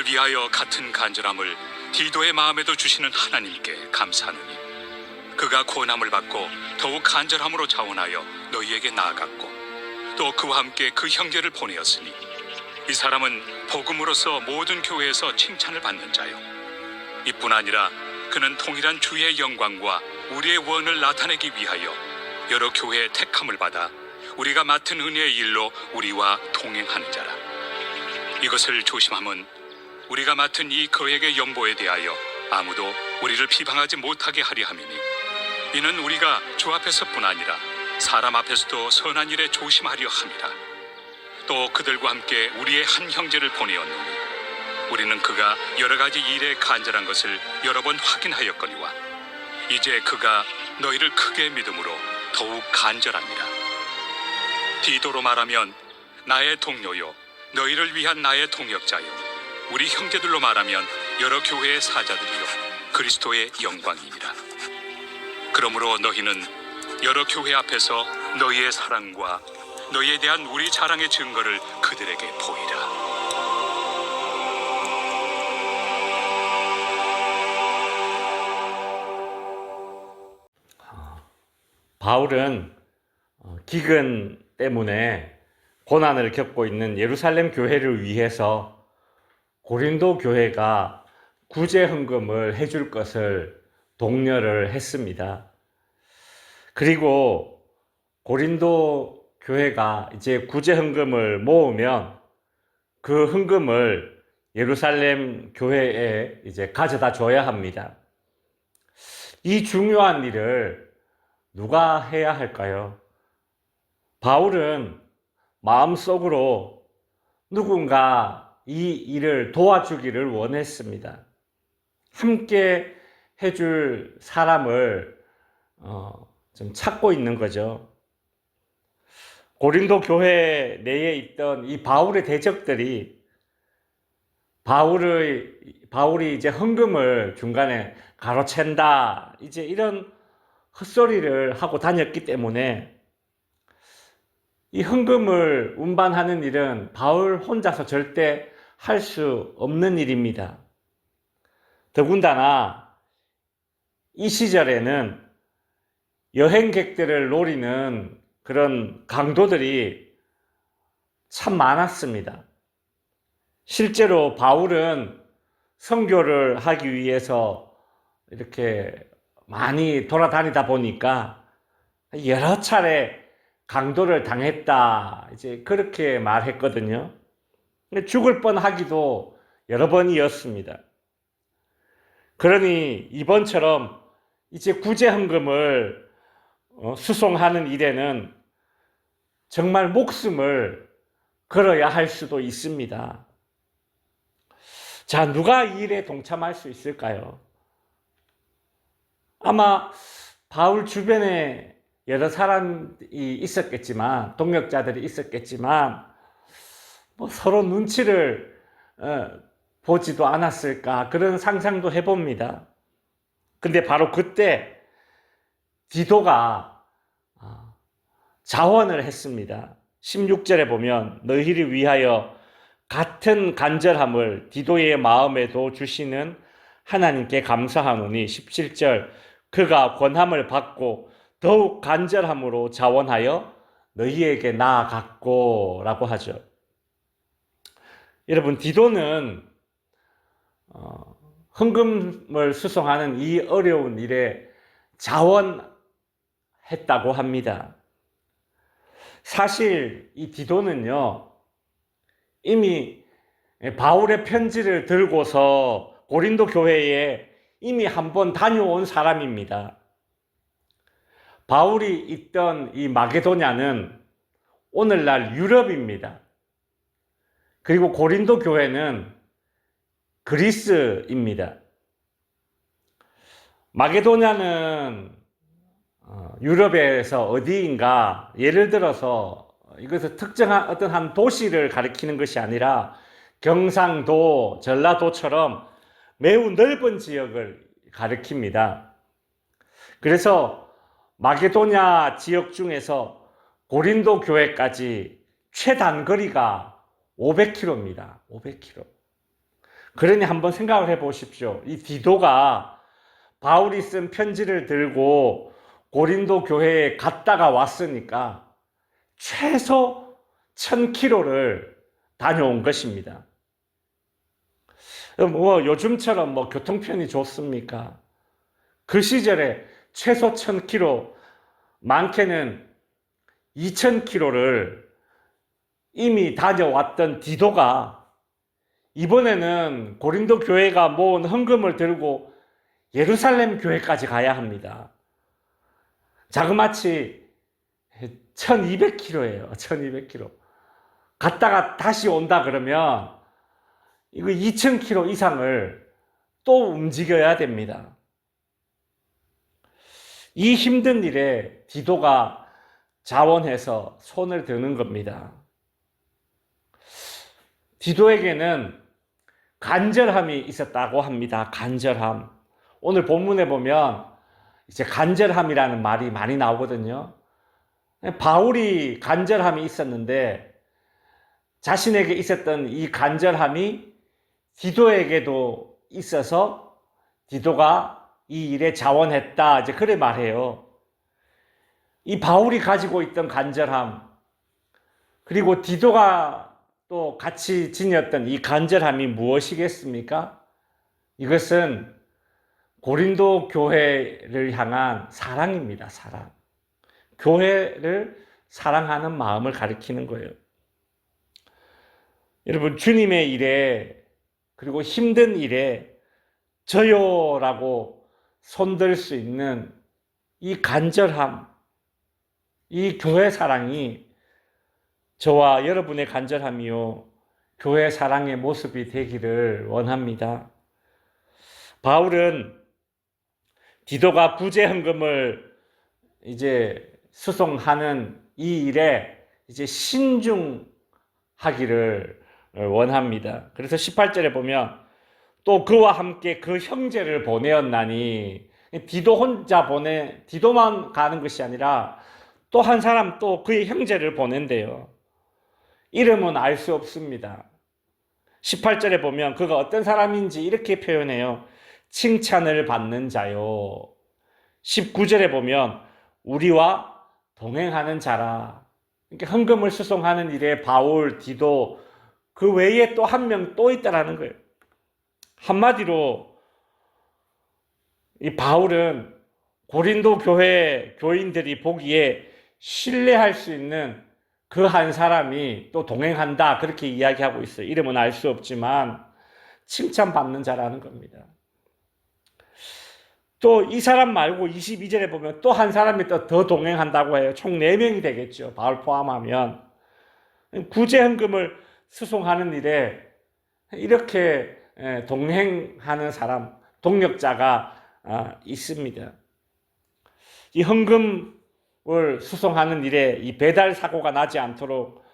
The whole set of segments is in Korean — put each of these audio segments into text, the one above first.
너희를 위하여 같은 간절함을 디도의 마음에도 주시는 하나님께 감사하노니 그가 고난을 받고 더욱 간절함으로 자원하여 너희에게 나아갔고 또 그와 함께 그 형제를 보내었으니 이 사람은 복음으로서 모든 교회에서 칭찬을 받는 자요 이뿐 아니라 그는 통일한 주의 영광과 우리의 원을 나타내기 위하여 여러 교회의 택함을 받아 우리가 맡은 은혜의 일로 우리와 동행하는 자라. 이것을 조심함은 우리가 맡은 이 거액의 연보에 대하여 아무도 우리를 비방하지 못하게 하려 함이니 이는 우리가 주 앞에서뿐 아니라 사람 앞에서도 선한 일에 조심하려 함이라. 또 그들과 함께 우리의 한 형제를 보내었노니 우리는 그가 여러 가지 일에 간절한 것을 여러 번 확인하였거니와 이제 그가 너희를 크게 믿음으로 더욱 간절합니다. 디도로 말하면 나의 동료요 너희를 위한 나의 동역자요 우리 형제들로 말하면 여러 교회의 사자들이요 그리스도의 영광이니라. 그러므로 너희는 여러 교회 앞에서 너희의 사랑과 너희에 대한 우리 자랑의 증거를 그들에게 보이라. 바울은 기근 때문에 고난을 겪고 있는 예루살렘 교회를 위해서 고린도 교회가 구제 헌금을 해줄 것을 독려를 했습니다. 그리고 고린도 교회가 이제 구제 헌금을 모으면 그 헌금을 예루살렘 교회에 이제 가져다 줘야 합니다. 이 중요한 일을 누가 해야 할까요? 바울은 마음속으로 누군가 이 일을 도와주기를 원했습니다. 함께 해줄 사람을 좀 찾고 있는 거죠. 고린도 교회 내에 있던 이 바울의 대적들이 바울이 이제 헌금을 중간에 가로챈다, 이제 이런 헛소리를 하고 다녔기 때문에 이 헌금을 운반하는 일은 바울 혼자서 절대 할 수 없는 일입니다. 더군다나 이 시절에는 여행객들을 노리는 그런 강도들이 참 많았습니다. 실제로 바울은 선교를 하기 위해서 이렇게 많이 돌아다니다 보니까 여러 차례 강도를 당했다, 이제 그렇게 말했거든요. 죽을 뻔하기도 여러 번이었습니다. 그러니 이번처럼 이제 구제 헌금을 수송하는 일에는 정말 목숨을 걸어야 할 수도 있습니다. 자, 누가 이 일에 동참할 수 있을까요? 아마 바울 주변에 여러 사람이 있었겠지만, 동역자들이 있었겠지만, 서로 눈치를 보지도 않았을까, 그런 상상도 해봅니다. 근데 바로 그때 디도가 자원을 했습니다. 16절에 보면 너희를 위하여 같은 간절함을 디도의 마음에도 주시는 하나님께 감사하노니 17절 그가 권함을 받고 더욱 간절함으로 자원하여 너희에게 나아갔고 라고 하죠. 여러분, 디도는 헌금을 수송하는 이 어려운 일에 자원했다고 합니다. 사실 이 디도는요, 이미 바울의 편지를 들고서 고린도 교회에 이미 한번 다녀온 사람입니다. 바울이 있던 이 마게도냐는 오늘날 유럽입니다. 그리고 고린도 교회는 그리스입니다. 마게도냐는 유럽에서 어디인가, 예를 들어서 이것은 특정한 어떤 한 도시를 가리키는 것이 아니라 경상도, 전라도처럼 매우 넓은 지역을 가리킵니다. 그래서 마게도냐 지역 중에서 고린도 교회까지 최단거리가 500km입니다. 500km. 그러니 한번 생각을 해 보십시오. 이 디도가 바울이 쓴 편지를 들고 고린도 교회에 갔다가 왔으니까 최소 1000km를 다녀온 것입니다. 뭐 요즘처럼 뭐 교통편이 좋습니까? 그 시절에 최소 1000km, 많게는 2000km를 이미 다녀왔던 디도가 이번에는 고린도 교회가 모은 헌금을 들고 예루살렘 교회까지 가야 합니다. 자그마치 1200km예요. 1200km. 갔다가 다시 온다 그러면 이거 2000km 이상을 또 움직여야 됩니다. 이 힘든 일에 디도가 자원해서 손을 드는 겁니다. 디도에게는 간절함이 있었다고 합니다. 간절함. 오늘 본문에 보면 이제 간절함이라는 말이 많이 나오거든요. 바울이 간절함이 있었는데 자신에게 있었던 이 간절함이 디도에게도 있어서 디도가 이 일에 자원했다. 이제 그래 말해요. 이 바울이 가지고 있던 간절함, 그리고 디도가 또 같이 지녔던 이 간절함이 무엇이겠습니까? 이것은 고린도 교회를 향한 사랑입니다. 사랑. 교회를 사랑하는 마음을 가리키는 거예요. 여러분, 주님의 일에, 그리고 힘든 일에 저요라고 손들 수 있는 이 간절함, 이 교회 사랑이 저와 여러분의 간절함이요, 교회 사랑의 모습이 되기를 원합니다. 바울은 디도가 구제 헌금을 이제 수송하는 이 일에 이제 신중하기를 원합니다. 그래서 18절에 보면 또 그와 함께 그 형제를 보내었나니, 디도만 가는 것이 아니라 또 한 사람, 또 그의 형제를 보낸대요. 이름은 알 수 없습니다. 18절에 보면 그가 어떤 사람인지 이렇게 표현해요. 칭찬을 받는 자요. 19절에 보면 우리와 동행하는 자라. 그러니까 헌금을 수송하는 일에 바울, 디도, 그 외에 또 한 명 또 있다라는 거예요. 한마디로 이 바울은 고린도 교회 교인들이 보기에 신뢰할 수 있는 그 한 사람이 또 동행한다, 그렇게 이야기하고 있어요. 이름은 알 수 없지만 칭찬받는 자라는 겁니다. 또 이 사람 말고 22절에 보면 또 한 사람이 또 더 동행한다고 해요. 총 4명이 되겠죠. 바울 포함하면. 구제 헌금을 수송하는 일에 이렇게 동행하는 사람, 동력자가 있습니다. 이 헌금을 수송하는 일에 이 배달 사고가 나지 않도록,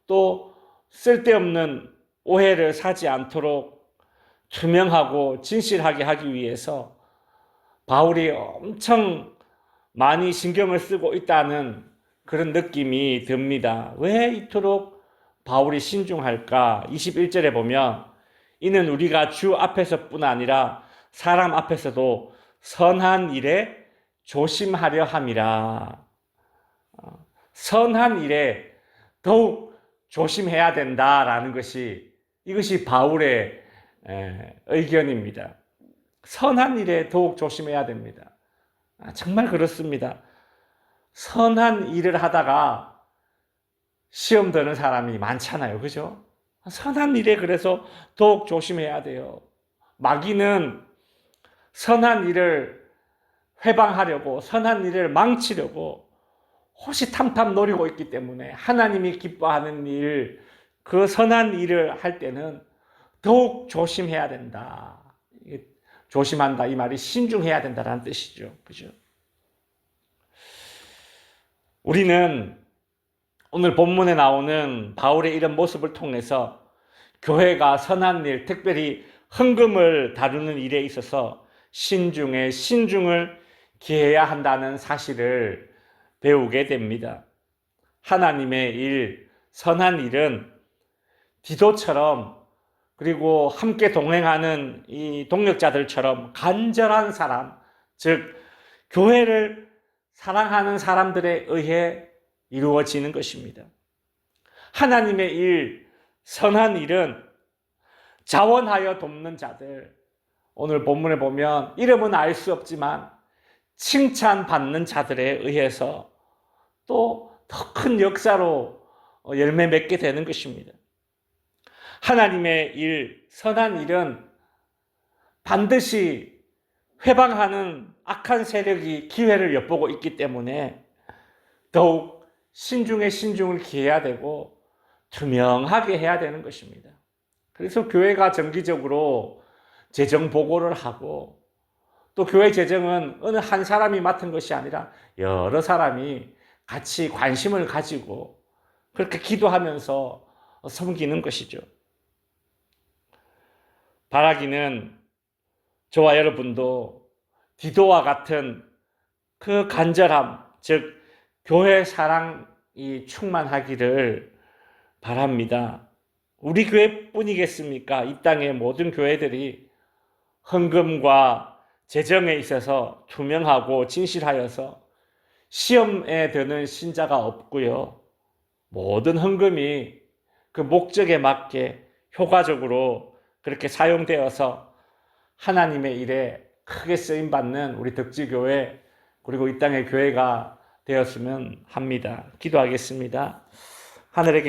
또 쓸데없는 오해를 사지 않도록 투명하고 진실하게 하기 위해서 바울이 엄청 많이 신경을 쓰고 있다는 그런 느낌이 듭니다. 왜 이토록 바울이 신중할까? 21절에 보면 이는 우리가 주 앞에서뿐 아니라 사람 앞에서도 선한 일에 조심하려 함이라. 선한 일에 더욱 조심해야 된다라는 것이, 이것이 바울의 의견입니다. 선한 일에 더욱 조심해야 됩니다. 정말 그렇습니다. 선한 일을 하다가 시험 드는 사람이 많잖아요. 그죠? 선한 일에 그래서 더욱 조심해야 돼요. 마귀는 선한 일을 회방하려고, 선한 일을 망치려고 호시탐탐 노리고 있기 때문에 하나님이 기뻐하는 일, 그 선한 일을 할 때는 더욱 조심해야 된다. 조심한다, 이 말이 신중해야 된다는 뜻이죠. 그죠? 우리는 오늘 본문에 나오는 바울의 이런 모습을 통해서 교회가 선한 일, 특별히 헌금을 다루는 일에 있어서 신중을 기해야 한다는 사실을 배우게 됩니다. 하나님의 일, 선한 일은 디도처럼 그리고 함께 동행하는 이 동역자들처럼 간절한 사람, 즉 교회를 사랑하는 사람들에 의해 이루어지는 것입니다. 하나님의 일, 선한 일은 자원하여 돕는 자들, 오늘 본문에 보면 이름은 알 수 없지만 칭찬받는 자들에 의해서 또 더 큰 역사로 열매 맺게 되는 것입니다. 하나님의 일, 선한 일은 반드시 회방하는 악한 세력이 기회를 엿보고 있기 때문에 더욱 신중에 신중을 기해야 되고 투명하게 해야 되는 것입니다. 그래서 교회가 정기적으로 재정 보고를 하고 또 교회 재정은 어느 한 사람이 맡은 것이 아니라 여러 사람이 같이 관심을 가지고 그렇게 기도하면서 섬기는 것이죠. 바라기는 저와 여러분도 디도와 같은 그 간절함, 즉 교회 사랑이 충만하기를 바랍니다. 우리 교회뿐이겠습니까? 이 땅의 모든 교회들이 헌금과 재정에 있어서 투명하고 진실하여서 시험에 드는 신자가 없고요. 모든 헌금이 그 목적에 맞게 효과적으로 그렇게 사용되어서 하나님의 일에 크게 쓰임받는 우리 덕지교회 그리고 이 땅의 교회가 되었으면 합니다. 기도하겠습니다. 하늘에